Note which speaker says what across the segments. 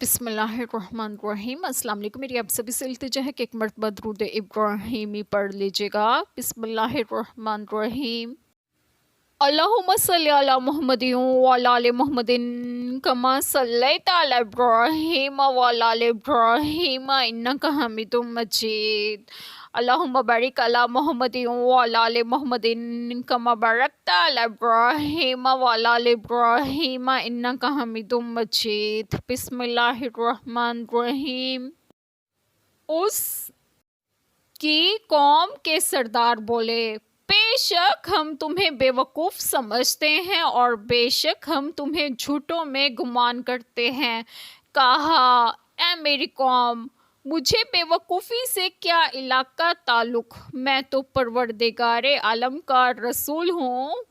Speaker 1: بسم اللہ الرحمن الرحیم۔ السلام علیکم۔ میری آپ سبھی سے التجا ہے کہ ایک مرتبہ درود ابراہیمی پڑھ لیجیے گا۔ بسم اللہ الرحمن الرحیم۔ اللہم صلی علی محمد وعلی آل محمد کما صلیت علی ابراہیم وعلی آل ابراہیم انک حمید مجید۔ اللہم بارک علی محمد وعلی آل محمد کما بارکت علی ابراہیم وعلی آل ابراہیم انک حمید مجید۔ بسم اللہ الرحمن الرحیم۔ اس کی قوم کے سردار بولے، بے شک ہم تمہیں بے وقوف سمجھتے ہیں اور بے شک ہم تمہیں جھوٹوں میں گمان کرتے ہیں۔ کہا، اے میری قوم، مجھے بے وقوفی سے کیا علاقہ تعلق، میں تو پروردگار عالم کا رسول ہوں۔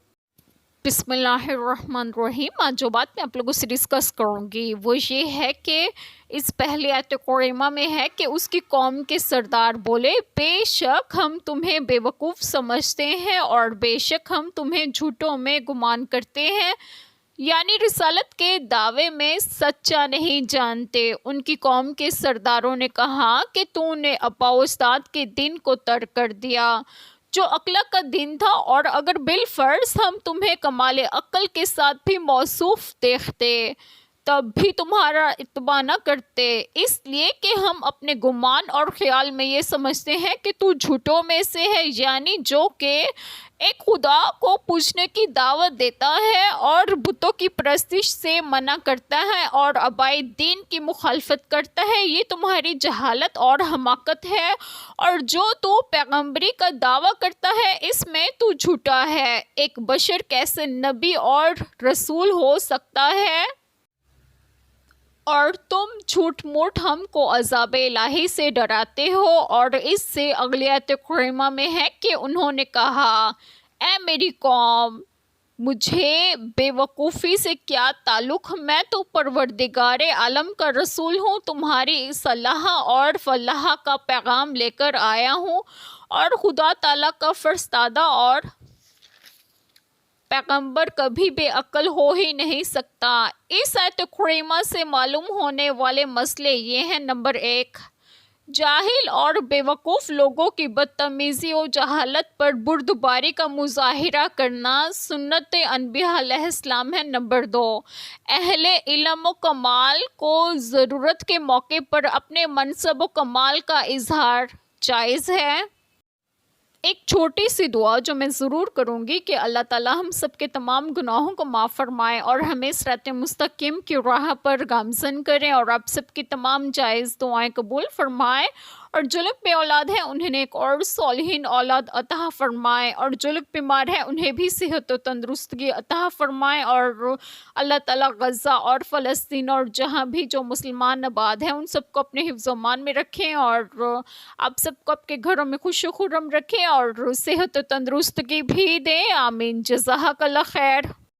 Speaker 1: بسم اللہ الرحمن الرحیم۔ آج جو بات میں آپ لوگوں سے ڈسکس کروں گی وہ یہ ہے کہ اس پہلی آیت کریمہ میں ہے کہ اس کی قوم کے سردار بولے، بے شک ہم تمہیں بے وقوف سمجھتے ہیں اور بے شک ہم تمہیں جھوٹوں میں گمان کرتے ہیں، یعنی رسالت کے دعوے میں سچا نہیں جانتے۔ ان کی قوم کے سرداروں نے کہا کہ تو نے ابا و اجداد کے دین کو ترک کر دیا جو عقل کا دین تھا، اور اگر بالفرض ہم تمہیں کمال عقل کے ساتھ بھی موصوف دیکھتے تب بھی تمہارا اتباع نہ کرتے، اس لیے کہ ہم اپنے گمان اور خیال میں یہ سمجھتے ہیں کہ تو جھوٹوں میں سے ہے، یعنی جو کہ ایک خدا کو پوجنے کی دعوت دیتا ہے اور بتوں کی پرستش سے منع کرتا ہے اور آبائی دین کی مخالفت کرتا ہے، یہ تمہاری جہالت اور حماقت ہے، اور جو تو پیغمبری کا دعویٰ کرتا ہے اس میں تو جھوٹا ہے۔ ایک بشر کیسے نبی اور رسول ہو سکتا ہے؟ اور تم جھوٹ موٹ ہم کو عذاب الہی سے ڈراتے ہو۔ اور اس سے اگلی آیت کریمہ میں ہے کہ انہوں نے کہا، اے میری قوم، مجھے بے وقوفی سے کیا تعلق، میں تو پروردگار عالم کا رسول ہوں، تمہاری اصلاح اور فلاح کا پیغام لے کر آیا ہوں، اور خدا تعالیٰ کا فرستادہ اور پیغمبر کبھی بے عقل ہو ہی نہیں سکتا۔ اس آیت کریمہ سے معلوم ہونے والے مسئلے یہ ہیں: نمبر 1، جاہل اور بے وقوف لوگوں کی بدتمیزی و جہالت پر بردباری کا مظاہرہ کرنا سنت انبیاء علیہ السلام ہے۔ نمبر 2، اہل علم و کمال کو ضرورت کے موقع پر اپنے منصب و کمال کا اظہار جائز ہے۔ ایک چھوٹی سی دعا جو میں ضرور کروں گی کہ اللہ تعالیٰ ہم سب کے تمام گناہوں کو معاف فرمائے اور ہمیں صراط مستقیم کی راہ پر گامزن کریں، اور آپ سب کی تمام جائز دعائیں قبول فرمائے، اور جو لوگ بے اولاد ہیں انہیں ایک اور صالحین اولاد عطا فرمائے، اور جو لوگ بیمار ہیں انہیں بھی صحت و تندرستگی عطا فرمائے، اور اللہ تعالیٰ غزہ اور فلسطین اور جہاں بھی جو مسلمان آباد ہیں ان سب کو اپنے حفظ و امان میں رکھیں، اور آپ سب کو آپ کے گھروں میں خوش و خرم رکھیں اور صحت و تندرستگی بھی دیں۔ آمین۔ جزاک اللہ خیر۔